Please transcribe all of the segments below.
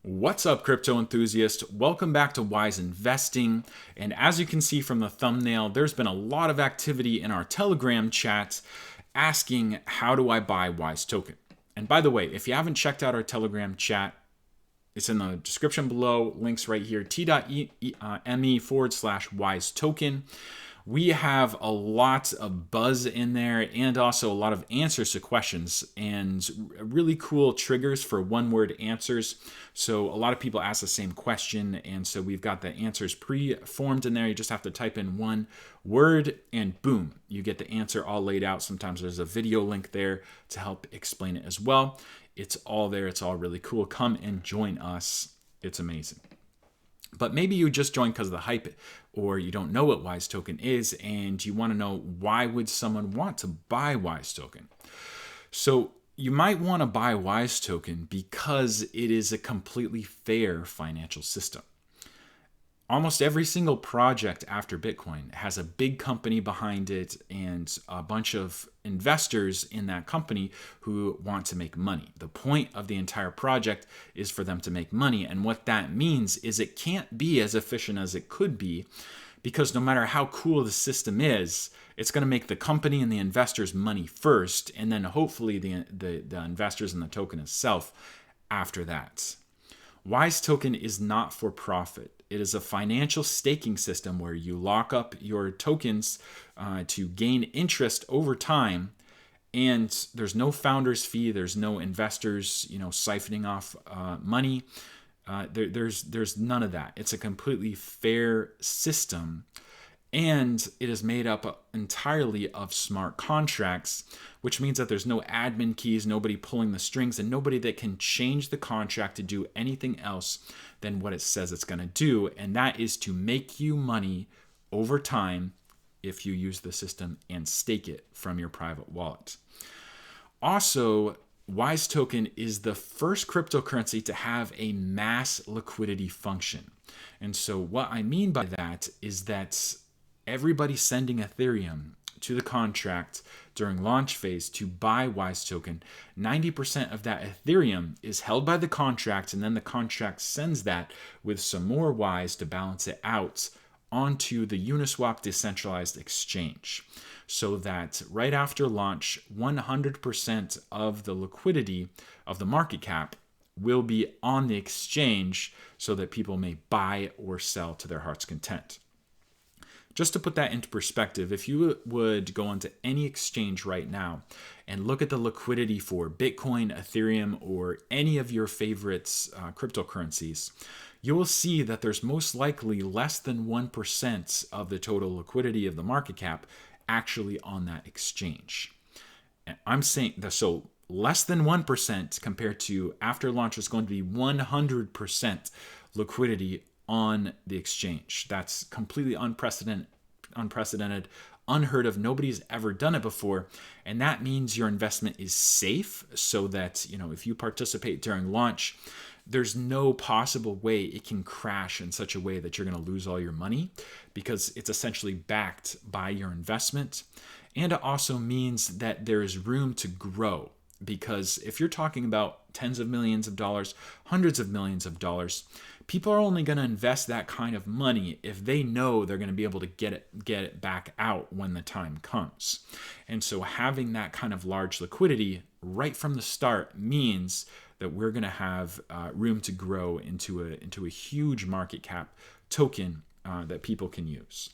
What's up, crypto enthusiast? Welcome back to Wise Investing. And as you can see from the thumbnail, there's been a lot of activity in our Telegram chat asking, how do I buy Wise token? And by the way, if you haven't checked out our Telegram chat, it's in the description below, links right here, t.me/Wise token. We have a lot of buzz in there and also a lot of answers to questions and really cool triggers for one-word answers. So a lot of people ask the same question, and so we've got the answers pre-formed in there. You just have to type in one word and boom, you get the answer all laid out. Sometimes there's a video link there to help explain it as well. It's all there. It's all really cool. Come and join us. It's amazing. But maybe you just joined because of the hype, or you don't know what Wise token is and you want to know, why would someone want to buy Wise token? So you might want to buy Wise token because it is a completely fair financial system. Almost every single project after Bitcoin has a big company behind it and a bunch of investors in that company who want to make money. The point of the entire project is for them to make money. And what that means is it can't be as efficient as it could be, because no matter how cool the system is, it's going to make the company and the investors money first, and then hopefully the investors and the token itself after that. Wise token is not for profit. It is a financial staking system where you lock up your tokens to gain interest over time, and there's no founder's fee. There's no investors, siphoning off money. There's none of that. It's a completely fair system, and it is made up entirely of smart contracts, which means that there's no admin keys, nobody pulling the strings, and nobody that can change the contract to do anything else than what it says it's going to do. And that is to make you money over time if you use the system and stake it from your private wallet. Also, Wise token is the first cryptocurrency to have a mass liquidity function. And so what I mean by that is that everybody sending Ethereum to the contract during launch phase to buy Wise token, 90% of that Ethereum is held by the contract, and then the contract sends that with some more Wise to balance it out onto the Uniswap decentralized exchange, so that right after launch, 100% of the liquidity of the market cap will be on the exchange so that people may buy or sell to their heart's content. Just to put that into perspective, if you would go onto any exchange right now and look at the liquidity for Bitcoin, Ethereum, or any of your favorites cryptocurrencies, you will see that there's most likely less than 1% of the total liquidity of the market cap actually on that exchange. And I'm saying that, so less than 1% compared to after launch is going to be 100% liquidity on the exchange. That's completely unprecedented, unheard of. Nobody's ever done it before. And that means your investment is safe, so that, if you participate during launch, there's no possible way it can crash in such a way that you're going to lose all your money, because it's essentially backed by your investment. And it also means that there is room to grow, because if you're talking about tens of millions of dollars, hundreds of millions of dollars, people are only going to invest that kind of money if they know they're going to be able to get it back out when the time comes. And so having that kind of large liquidity right from the start means that we're going to have room to grow into a huge market cap token that people can use.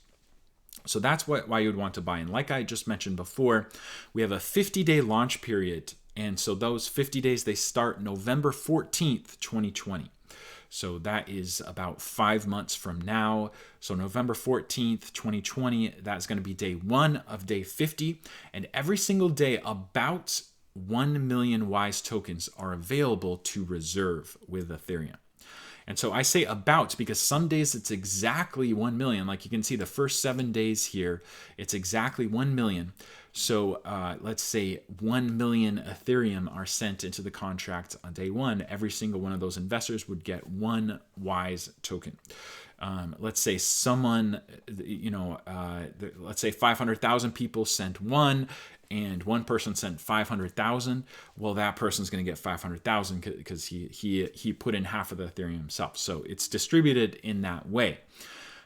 So that's why you would want to buy. And like I just mentioned before, we have a 50-day launch period. And so those 50 days, they start November 14th, 2020. So that is about 5 months from now. So November 14th, 2020, that's going to be day 1 of day 50. And every single day, about 1 million Wise tokens are available to reserve with Ethereum. And so I say about because some days it's exactly 1 million. Like you can see the first 7 days here, it's exactly 1 million. So let's say 1 million Ethereum are sent into the contract on day 1. Every single one of those investors would get 1 Wise token. let's say someone, let's say 500,000 people sent one, and one person sent 500,000. Well, that person's going to get 500,000 because he put in half of the Ethereum himself. So it's distributed in that way.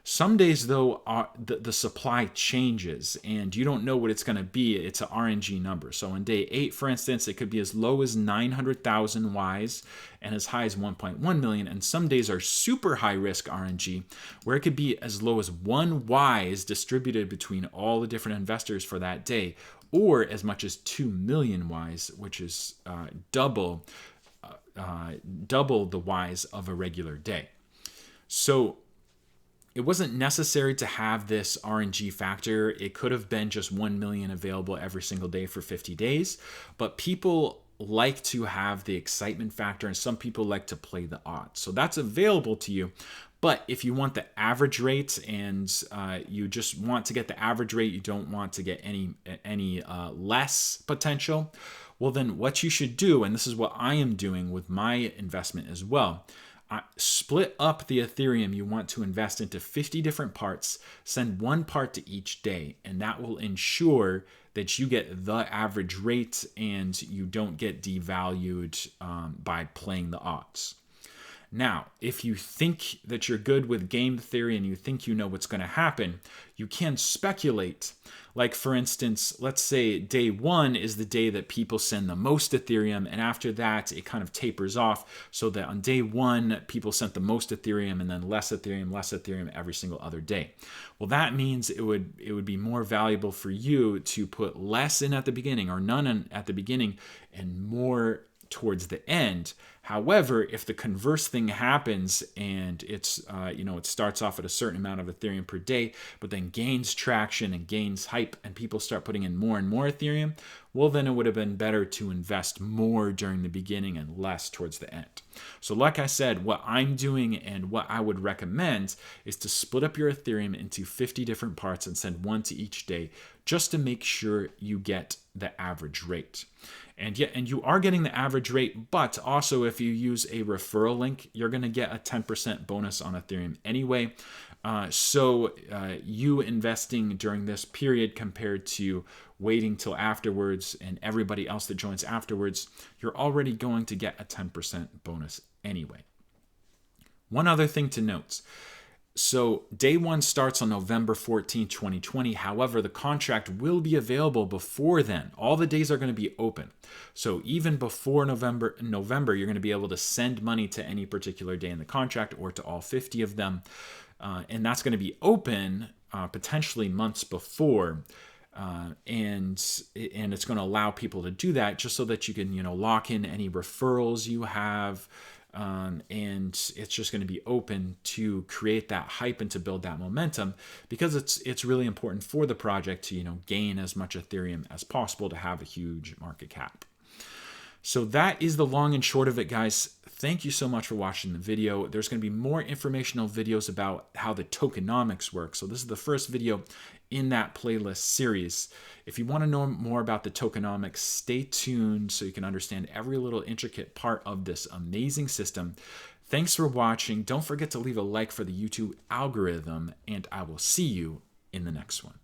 Some days, though, the supply changes, and you don't know what it's going to be. It's an RNG number. So on day 8, for instance, it could be as low as 900,000 Ys and as high as 1.1 million. And some days are super high-risk RNG, where it could be as low as 1 Y is distributed between all the different investors for that day, or as much as 2 million Ys, which is double the Ys of a regular day. So it wasn't necessary to have this RNG factor. It could have been just 1 million available every single day for 50 days. But people like to have the excitement factor, and some people like to play the odds. So that's available to you. But if you want the average rate and you just want to get the average rate, you don't want to get any less potential, well, then what you should do, and this is what I am doing with my investment as well, split up the Ethereum you want to invest into 50 different parts, send one part to each day, and that will ensure that you get the average rate and you don't get devalued by playing the odds. Now, if you think that you're good with game theory and you think you know what's going to happen, you can speculate. Like, for instance, let's say day 1 is the day that people send the most Ethereum, and after that, it kind of tapers off so that on day 1, people sent the most Ethereum and then less Ethereum every single other day. Well, that means it would be more valuable for you to put less in at the beginning or none in at the beginning and more towards the end. However, if the converse thing happens and it's it starts off at a certain amount of Ethereum per day, but then gains traction and gains hype and people start putting in more and more Ethereum, well, then it would have been better to invest more during the beginning and less towards the end. So like I said, what I'm doing and what I would recommend is to split up your Ethereum into 50 different parts and send one to each day just to make sure you get the average rate. And you are getting the average rate, but also if you use a referral link, you're going to get a 10% bonus on Ethereum anyway. So you investing during this period compared to waiting till afterwards and everybody else that joins afterwards, you're already going to get a 10% bonus anyway. One other thing to note. So day 1 starts on November 14, 2020. However, the contract will be available before then. All the days are going to be open. So even before November, you're going to be able to send money to any particular day in the contract or to all 50 of them. And that's going to be open potentially months before. And it's going to allow people to do that just so that you can, lock in any referrals you have. And it's just going to be open to create that hype and to build that momentum, because it's really important for the project to gain as much Ethereum as possible to have a huge market cap. So that is the long and short of it, guys. Thank you so much for watching the video. There's going to be more informational videos about how the tokenomics work. So this is the first video in that playlist series. If you want to know more about the tokenomics, stay tuned so you can understand every little intricate part of this amazing system. Thanks for watching. Don't forget to leave a like for the YouTube algorithm, and I will see you in the next one.